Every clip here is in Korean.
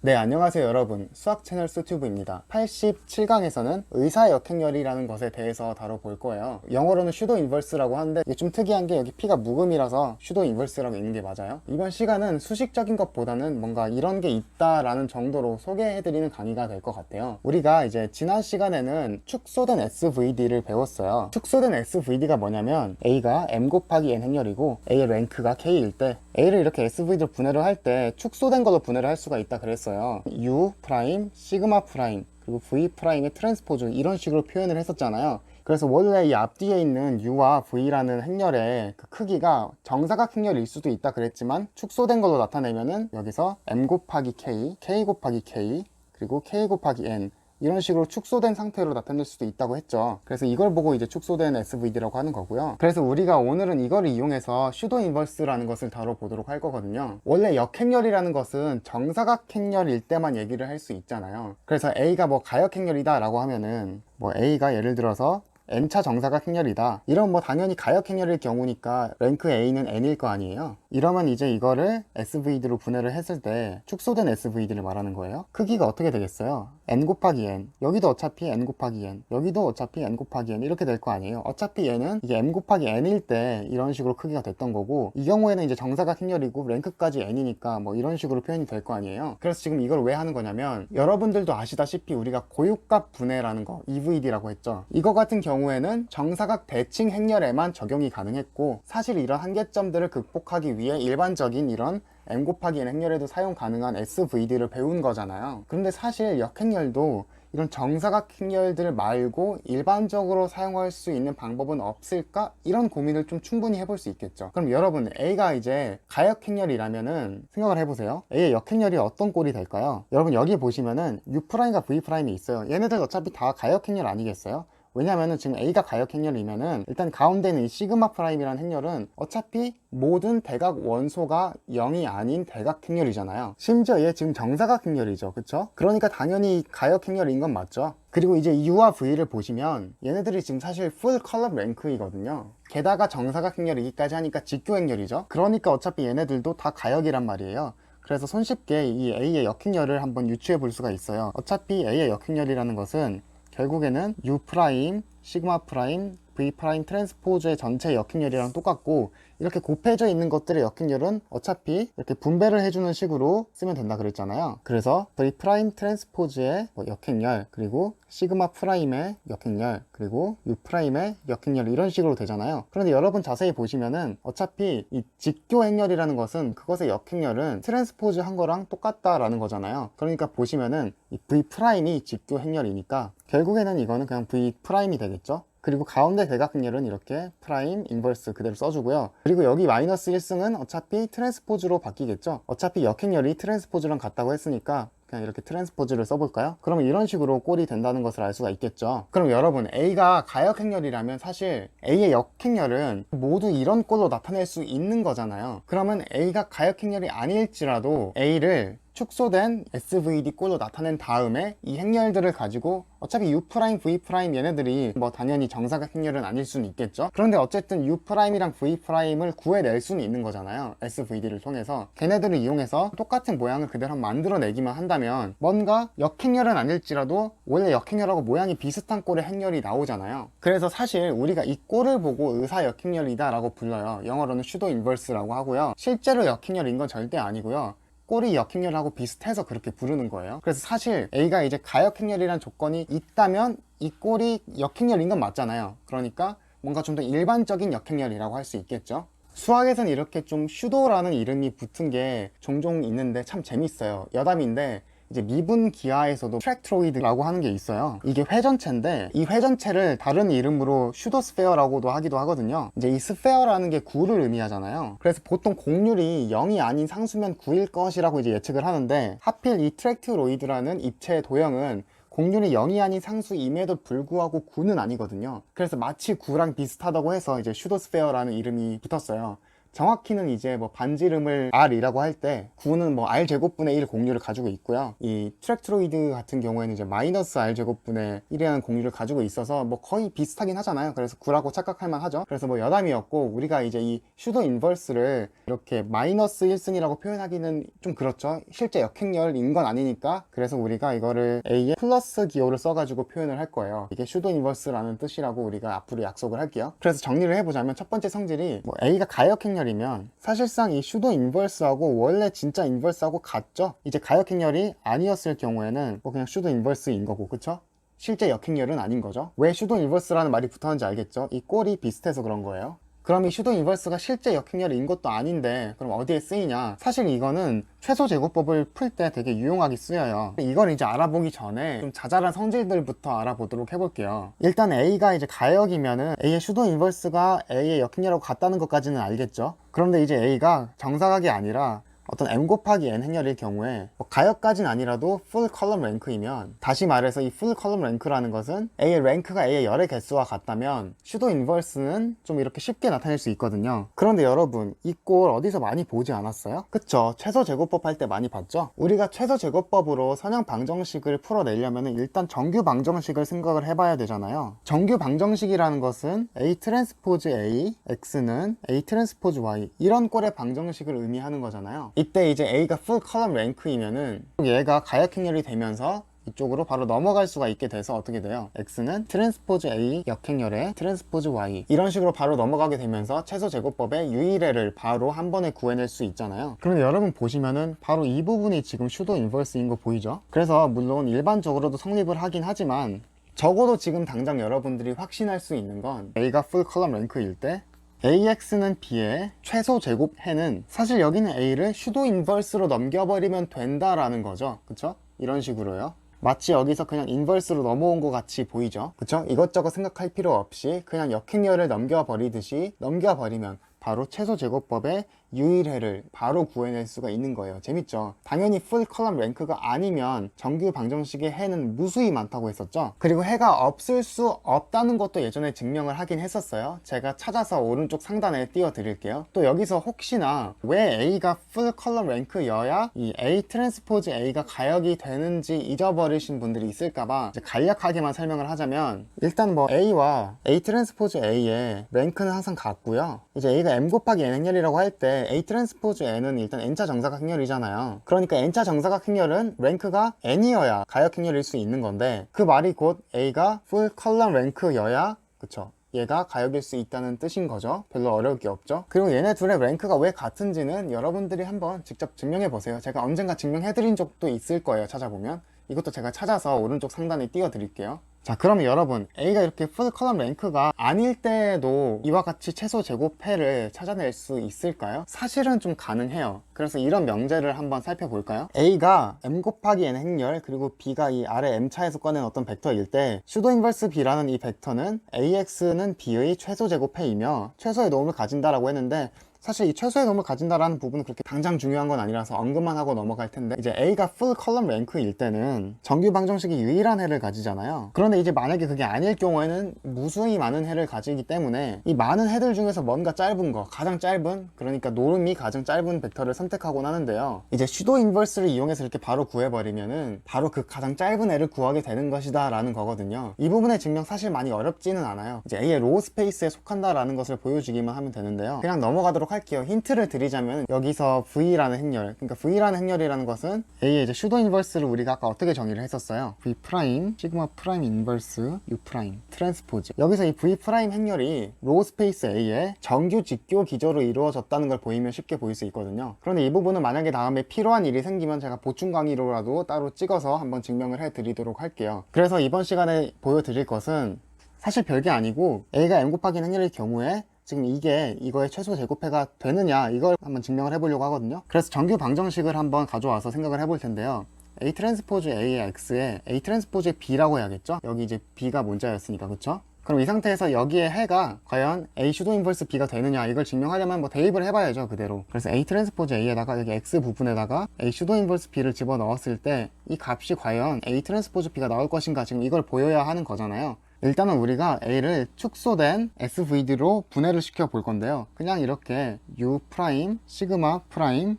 네, 안녕하세요 여러분. 수학 채널 수튜브입니다. 87강에서는 의사 역행열이라는 것에 대해서 다뤄볼 거예요. 영어로는 슈도 인버스라고 하는데 이게 좀 특이한 게 여기 P가 묵음이라서 슈도 인버스라고 있는 게 맞아요. 이번 시간은 수식적인 것보다는 뭔가 이런 게 있다라는 정도로 소개해드리는 강의가 될 것 같아요. 우리가 이제 지난 시간에는 축소된 SVD를 배웠어요. 축소된 SVD가 뭐냐면 A가 M 곱하기 N 행렬이고 A의 랭크가 K일 때 A를 이렇게 SVD로 분해를 할 때 축소된 걸로 분해를 할 수가 있다 그랬어요. U 프라임, 시그마 프라임, 그리고 V 프라임의 트랜스포즈 이런 식으로 표현을 했었잖아요. 그래서 원래 이 앞뒤에 있는 U와 V라는 행렬의 그 크기가 정사각 행렬일 수도 있다 그랬지만 축소된 걸로 나타내면은 여기서 M 곱하기 K, K 곱하기 K, 그리고 K 곱하기 N 이런 식으로 축소된 상태로 나타낼 수도 있다고 했죠. 그래서 이걸 보고 이제 축소된 SVD라고 하는 거고요. 그래서 우리가 오늘은 이걸 이용해서 슈도 인버스라는 것을 다뤄보도록 할 거거든요. 원래 역행렬이라는 것은 정사각 행렬일 때만 얘기를 할 수 있잖아요. 그래서 A가 뭐 가역행렬이다 라고 하면은 뭐 A가 예를 들어서 N차 정사각 행렬이다. 이런 뭐 당연히 가역 행렬일 경우니까 랭크 A는 N일 거 아니에요. 이러면 이제 이거를 SVD로 분해를 했을 때 축소된 SVD를 말하는 거예요. 크기가 어떻게 되겠어요? N 곱하기 N. 여기도 어차피 N 곱하기 N. 여기도 어차피 N 곱하기 N. 이렇게 될 거 아니에요. 어차피 얘는 이게 M 곱하기 N일 때 이런 식으로 크기가 됐던 거고, 이 경우에는 이제 정사각 행렬이고 랭크까지 N이니까 뭐 이런 식으로 표현이 될 거 아니에요. 그래서 지금 이걸 왜 하는 거냐면, 여러분들도 아시다시피 우리가 고유값 분해라는 거 EVD라고 했죠. 이거 같은 경우에는 정사각 대칭 행렬에만 적용이 가능했고, 사실 이런 한계점들을 극복하기 위해 일반적인 이런 M 곱하기 N 행렬에도 사용 가능한 SVD를 배운 거잖아요. 그런데 사실 역행렬도 이런 정사각 행렬들 말고 일반적으로 사용할 수 있는 방법은 없을까? 이런 고민을 좀 충분히 해볼 수 있겠죠. 그럼 여러분, A가 이제 가역행렬이라면은 생각을 해보세요. A의 역행렬이 어떤 꼴이 될까요? 여러분 여기 보시면은 U'과 V'이 있어요. 얘네들 어차피 다 가역행렬 아니겠어요? 왜냐면은 지금 A가 가역행렬이면은 일단 가운데 있는 이 시그마 프라임이라는 행렬은 어차피 모든 대각 원소가 0이 아닌 대각행렬이잖아요. 심지어 얘 지금 정사각행렬이죠. 그쵸? 그러니까 당연히 가역행렬인 건 맞죠. 그리고 이제 U와 V를 보시면 얘네들이 지금 사실 풀 컬럼 랭크이거든요. 게다가 정사각행렬이기까지 하니까 직교행렬이죠. 그러니까 어차피 얘네들도 다 가역이란 말이에요. 그래서 손쉽게 이 A의 역행렬을 한번 유추해 볼 수가 있어요. 어차피 A의 역행렬이라는 것은 결국에는 U 프라임, 시그마 프라임, V 프라임 트랜스포즈의 전체 역행렬이랑 똑같고, 이렇게 곱해져 있는 것들의 역행렬은 어차피 이렇게 분배를 해주는 식으로 쓰면 된다 그랬잖아요. 그래서 V 프라임 트랜스포즈의 역행렬, 그리고 시그마 프라임의 역행렬, 그리고 U 프라임의 역행렬 이런 식으로 되잖아요. 그런데 여러분 자세히 보시면은 어차피 이 직교 행렬이라는 것은 그것의 역행렬은 트랜스포즈 한 거랑 똑같다라는 거잖아요. 그러니까 보시면은 이 V 프라임이 직교 행렬이니까 결국에는 이거는 그냥 V 프라임이 되겠죠. 그리고 가운데 대각행렬은 이렇게 프라임 인버스 그대로 써주고요. 그리고 여기 마이너스 1승은 어차피 트랜스포즈로 바뀌겠죠. 어차피 역행렬이 트랜스포즈랑 같다고 했으니까 그냥 이렇게 트랜스포즈를 써볼까요? 그러면 이런 식으로 꼴이 된다는 것을 알 수가 있겠죠. 그럼 여러분, A가 가역행렬이라면 사실 A의 역행렬은 모두 이런 꼴로 나타낼 수 있는 거잖아요. 그러면 A가 가역행렬이 아닐지라도 A를 축소된 SVD 꼴로 나타낸 다음에 이 행렬들을 가지고 어차피 U 프라임, V 프라임 얘네들이 뭐 당연히 정사각 행렬은 아닐 수는 있겠죠. 그런데 어쨌든 U 프라임이랑 V 프라임을 구해낼 수는 있는 거잖아요. SVD를 통해서 걔네들을 이용해서 똑같은 모양을 그대로 만들어내기만 한다면 뭔가 역행렬은 아닐지라도 원래 역행렬하고 모양이 비슷한 꼴의 행렬이 나오잖아요. 그래서 사실 우리가 이 꼴을 보고 의사 역행렬이다 라고 불러요. 영어로는 슈도 인버스라고 하고요. 실제로 역행렬인 건 절대 아니고요. 꼴이 역행렬하고 비슷해서 그렇게 부르는 거예요. 그래서 사실 A가 이제 가역행렬이라는 조건이 있다면 이 꼴이 역행렬인 건 맞잖아요. 그러니까 뭔가 좀 더 일반적인 역행렬이라고 할 수 있겠죠. 수학에서는 이렇게 좀 슈도라는 이름이 붙은 게 종종 있는데 참 재밌어요. 여담인데 이제 미분 기하에서도 트랙트로이드라고 하는 게 있어요. 이게 회전체인데 이 회전체를 다른 이름으로 슈도스페어라고도 하기도 하거든요. 이제 이 스페어라는 게 9를 의미하잖아요. 그래서 보통 곡률이 0이 아닌 상수면 9일 것이라고 이제 예측을 하는데, 하필 이 트랙트로이드라는 입체의 도형은 곡률이 0이 아닌 상수임에도 불구하고 9는 아니거든요. 그래서 마치 9랑 비슷하다고 해서 이제 슈도스페어라는 이름이 붙었어요. 정확히는 이제 뭐 반지름을 r이라고 할 때 9는 뭐 r 제곱분의 1 공류를 가지고 있고요. 이 트랙트로이드 같은 경우에는 이제 마이너스 r 제곱분의 1이라는 공류를 가지고 있어서 뭐 거의 비슷하긴 하잖아요. 그래서 9라고 착각할 만하죠. 그래서 뭐 여담이었고, 우리가 이제 이 슈도 인버스를 이렇게 마이너스 1승이라고 표현하기는 좀 그렇죠. 실제 역행렬인 건 아니니까. 그래서 우리가 이거를 a에 플러스 기호를 써가지고 표현을 할 거예요. 이게 슈도 인버스라는 뜻이라고 우리가 앞으로 약속을 할게요. 그래서 정리를 해보자면 첫 번째 성질이 뭐 a가 가역행렬이면 사실상 이 슈도 인버스하고 원래 진짜 인버스하고 같죠. 이제 가역행렬이 아니었을 경우에는 뭐 그냥 슈도 인버스인 거고, 그쵸? 실제 역행렬은 아닌 거죠. 왜 슈도 인버스라는 말이 붙었는지 알겠죠? 이 꼴이 비슷해서 그런 거예요. 그럼 이 슈도 인버스가 실제 역행렬인 것도 아닌데 그럼 어디에 쓰이냐? 사실 이거는 최소 제곱법을 풀 때 되게 유용하게 쓰여요. 이걸 이제 알아보기 전에 좀 자잘한 성질들부터 알아보도록 해볼게요. 일단 a가 이제 가역이면은 a의 슈도 인버스가 a의 역행렬하고 같다는 것까지는 알겠죠? 그런데 이제 a가 정사각이 아니라 어떤 m 곱하기 n 행렬일 경우에 뭐 가역까지는 아니라도 풀 컬럼 랭크이면, 다시 말해서 이 풀 컬럼 랭크라는 것은 a의 랭크가 a의 열의 개수와 같다면 슈도 인버스는 좀 이렇게 쉽게 나타낼 수 있거든요. 그런데 여러분, 이 꼴 어디서 많이 보지 않았어요? 그쵸? 최소 제곱법 할 때 많이 봤죠? 우리가 최소 제곱법으로 선형 방정식을 풀어내려면 일단 정규 방정식을 생각을 해봐야 되잖아요. 정규 방정식이라는 것은 a 트랜스포즈 a, x는 a 트랜스포즈 y, 이런 꼴의 방정식을 의미하는 거잖아요. 이때 이제 a가 풀 컬럼 랭크이면은 얘가 가역행렬이 되면서 이쪽으로 바로 넘어갈 수가 있게 돼서 어떻게 돼요? x는 트랜스포즈 a 역행렬에 트랜스포즈 y, 이런 식으로 바로 넘어가게 되면서 최소 제곱법의 유일해를 바로 한 번에 구해낼 수 있잖아요. 그런데 여러분 보시면은 바로 이 부분이 지금 슈도 인버스인 거 보이죠? 그래서 물론 일반적으로도 성립을 하긴 하지만 적어도 지금 당장 여러분들이 확신할 수 있는 건 a가 풀 컬럼 랭크일 때 AX는 B의 최소 제곱해는 사실 여기는 A를 슈도 인버스로 넘겨버리면 된다라는 거죠. 그쵸? 이런 식으로요. 마치 여기서 그냥 인버스로 넘어온 것 같이 보이죠? 그쵸? 이것저것 생각할 필요 없이 그냥 역행렬을 넘겨버리듯이 넘겨버리면 바로 최소 제곱법의 유일해를 바로 구해낼 수가 있는 거예요. 재밌죠? 당연히 풀 컬럼 랭크가 아니면 정규 방정식의 해는 무수히 많다고 했었죠. 그리고 해가 없을 수 없다는 것도 예전에 증명을 하긴 했었어요. 제가 찾아서 오른쪽 상단에 띄워 드릴게요. 또 여기서 혹시나 왜 A가 풀 컬럼 랭크여야 이 A 트랜스포즈 A가 가역이 되는지 잊어버리신 분들이 있을까봐 이제 간략하게만 설명을 하자면, 일단 뭐 A와 A 트랜스포즈 A의 랭크는 항상 같고요. 이제 A가 M 곱하기 N 행렬이라고 할 때 A 트랜스포즈 N은 일단 N차 정사각 행렬이잖아요. 그러니까 N차 정사각 행렬은 랭크가 N이어야 가역 행렬일 수 있는 건데, 그 말이 곧 A가 풀 컬럼 랭크여야, 그쵸, 얘가 가역일 수 있다는 뜻인 거죠. 별로 어려울 게 없죠. 그리고 얘네 둘의 랭크가 왜 같은지는 여러분들이 한번 직접 증명해 보세요. 제가 언젠가 증명해 드린 적도 있을 거예요. 찾아보면. 이것도 제가 찾아서 오른쪽 상단에 띄워 드릴게요. 자, 그러면 여러분, A가 이렇게 풀 컬럼 랭크가 아닐 때에도 이와 같이 최소 제곱해를 찾아낼 수 있을까요? 사실은 좀 가능해요. 그래서 이런 명제를 한번 살펴볼까요? A가 M 곱하기 N 행렬, 그리고 B가 이 아래 M차에서 꺼낸 어떤 벡터일 때 슈도 인버스 B라는 이 벡터는 AX는 B의 최소 제곱해이며 최소의 노음을 가진다라고 했는데, 사실 이 최소의 노음을 가진다라는 부분은 그렇게 당장 중요한 건 아니라서 언급만 하고 넘어갈 텐데, 이제 A가 풀 컬럼 랭크일 때는 정규 방정식이 유일한 해를 가지잖아요. 그런데 이제 만약에 그게 아닐 경우에는 무수히 많은 해를 가지기 때문에 이 많은 해들 중에서 뭔가 짧은 거, 가장 짧은, 그러니까 노름이 가장 짧은 벡터를 선택하곤 하는데요. 이제 슈도 인버스를 이용해서 이렇게 바로 구해버리면은 바로 그 가장 짧은 해를 구하게 되는 것이다 라는 거거든요. 이 부분의 증명 사실 많이 어렵지는 않아요. 이제 A의 로우 스페이스에 속한다라는 것을 보여주기만 하면 되는데요. 그냥 넘어가도록 할게요. 힌트를 드리자면 여기서 V라는 행렬, 그러니까 V라는 행렬이라는 것은 A의 이제 슈도 인버스를 우리가 아까 어떻게 정의를 했었어요? V 프라임 시그마 프라임 인버스 U 프라임 트랜스포즈. 여기서 이 V 프라임 행렬이 로우 스페이스 A의 정규 직교 기조로 이루어졌다는 걸 보이면 쉽게 보일 수 있거든요. 그런데 이 부분은 만약에 다음에 필요한 일이 생기면 제가 보충 강의로라도 따로 찍어서 한번 증명을 해 드리도록 할게요. 그래서 이번 시간에 보여드릴 것은 사실 별게 아니고, A가 M 곱하기 행렬일 경우에 지금 이게 이거의 최소 제곱해가 되느냐, 이걸 한번 증명을 해보려고 하거든요. 그래서 정규 방정식을 한번 가져와서 생각을 해볼 텐데요. A 트랜스포즈 A의 X에 A 트랜스포즈의 B라고 해야겠죠? 여기 이제 B가 문자였으니까, 그쵸? 그럼 이 상태에서 여기에 해가 과연 A 슈도 인버스 B가 되느냐, 이걸 증명하려면 뭐 대입을 해봐야죠, 그대로. 그래서 A 트랜스포즈 A에다가 여기 X 부분에다가 A 슈도 인버스 B를 집어넣었을 때 이 값이 과연 A 트랜스포즈 B가 나올 것인가, 지금 이걸 보여야 하는 거잖아요. 일단은 우리가 A를 축소된 SVD로 분해를 시켜 볼 건데요. 그냥 이렇게 U 프라임, 시그마 프라임,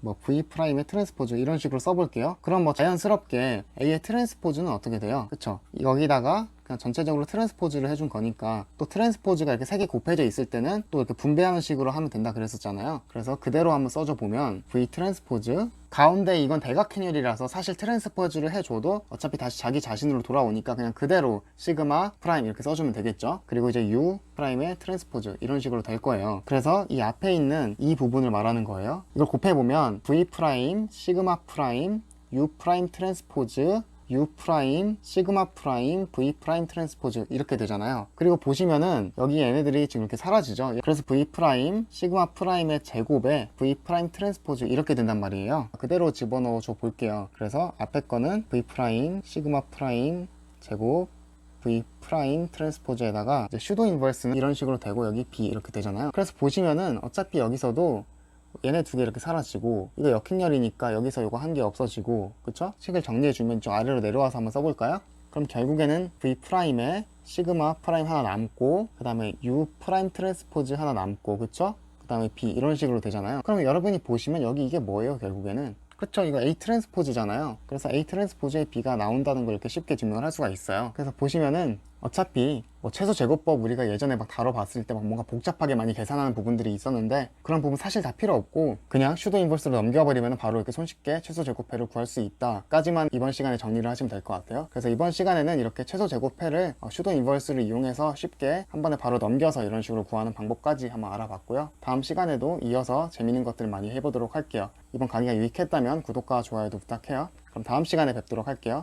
뭐 V 프라임의 트랜스포즈 이런 식으로 써볼게요. 그럼 뭐 자연스럽게 A의 트랜스포즈는 어떻게 돼요? 그쵸? 여기다가 그냥 전체적으로 트랜스포즈를 해준 거니까 또 트랜스포즈가 이렇게 세 개 곱해져 있을 때는 또 이렇게 분배하는 식으로 하면 된다 그랬었잖아요. 그래서 그대로 한번 써줘 보면 V 트랜스포즈 가운데 이건 대각행렬이라서 사실 트랜스포즈를 해줘도 어차피 다시 자기 자신으로 돌아오니까 그냥 그대로 시그마 프라임 이렇게 써주면 되겠죠. 그리고 이제 U 프라임의 트랜스포즈 이런 식으로 될 거예요. 그래서 이 앞에 있는 이 부분을 말하는 거예요. 이걸 곱해보면 V 프라임, 시그마 프라임, U 프라임 트랜스포즈 U 프라임, 시그마 프라임, V 프라임 트랜스포즈 이렇게 되잖아요. 그리고 보시면은 여기 얘네들이 지금 이렇게 사라지죠. 그래서 V 프라임, 시그마 프라임의 제곱에 V 프라임 트랜스포즈 이렇게 된단 말이에요. 그대로 집어넣어 줘 볼게요. 그래서 앞에 거는 V 프라임, 시그마 프라임 제곱 V 프라임 트랜스포즈에다가 이제 슈도 인버스는 이런 식으로 되고 여기 B 이렇게 되잖아요. 그래서 보시면은 어차피 여기서도 얘네 두 개 이렇게 사라지고 이거 역행렬이니까 여기서 이거 한 개 없어지고 그쵸? 식을 정리해주면 좀 아래로 내려와서 한번 써볼까요? 그럼 결국에는 V 프라임에 시그마 프라임 하나 남고 그 다음에 U 프라임 트랜스포즈 하나 남고 그쵸? 그 다음에 B 이런 식으로 되잖아요. 그럼 여러분이 보시면 여기 이게 뭐예요 결국에는? 그쵸, 이거 A 트랜스포즈잖아요. 그래서 A 트랜스포즈의 B가 나온다는 걸 이렇게 쉽게 증명을 할 수가 있어요. 그래서 보시면은 어차피 뭐 최소 제곱법 우리가 예전에 막 다뤄봤을 때 막 뭔가 복잡하게 많이 계산하는 부분들이 있었는데 그런 부분 사실 다 필요 없고 그냥 슈도 인버스로 넘겨버리면 바로 이렇게 손쉽게 최소 제곱배를 구할 수 있다 까지만 이번 시간에 정리를 하시면 될 것 같아요. 그래서 이번 시간에는 이렇게 최소 제곱배를 슈도 인버스를 이용해서 쉽게 한 번에 바로 넘겨서 이런 식으로 구하는 방법까지 한번 알아봤고요. 다음 시간에도 이어서 재밌는 것들 많이 해보도록 할게요. 이번 강의가 유익했다면 구독과 좋아요도 부탁해요. 그럼 다음 시간에 뵙도록 할게요.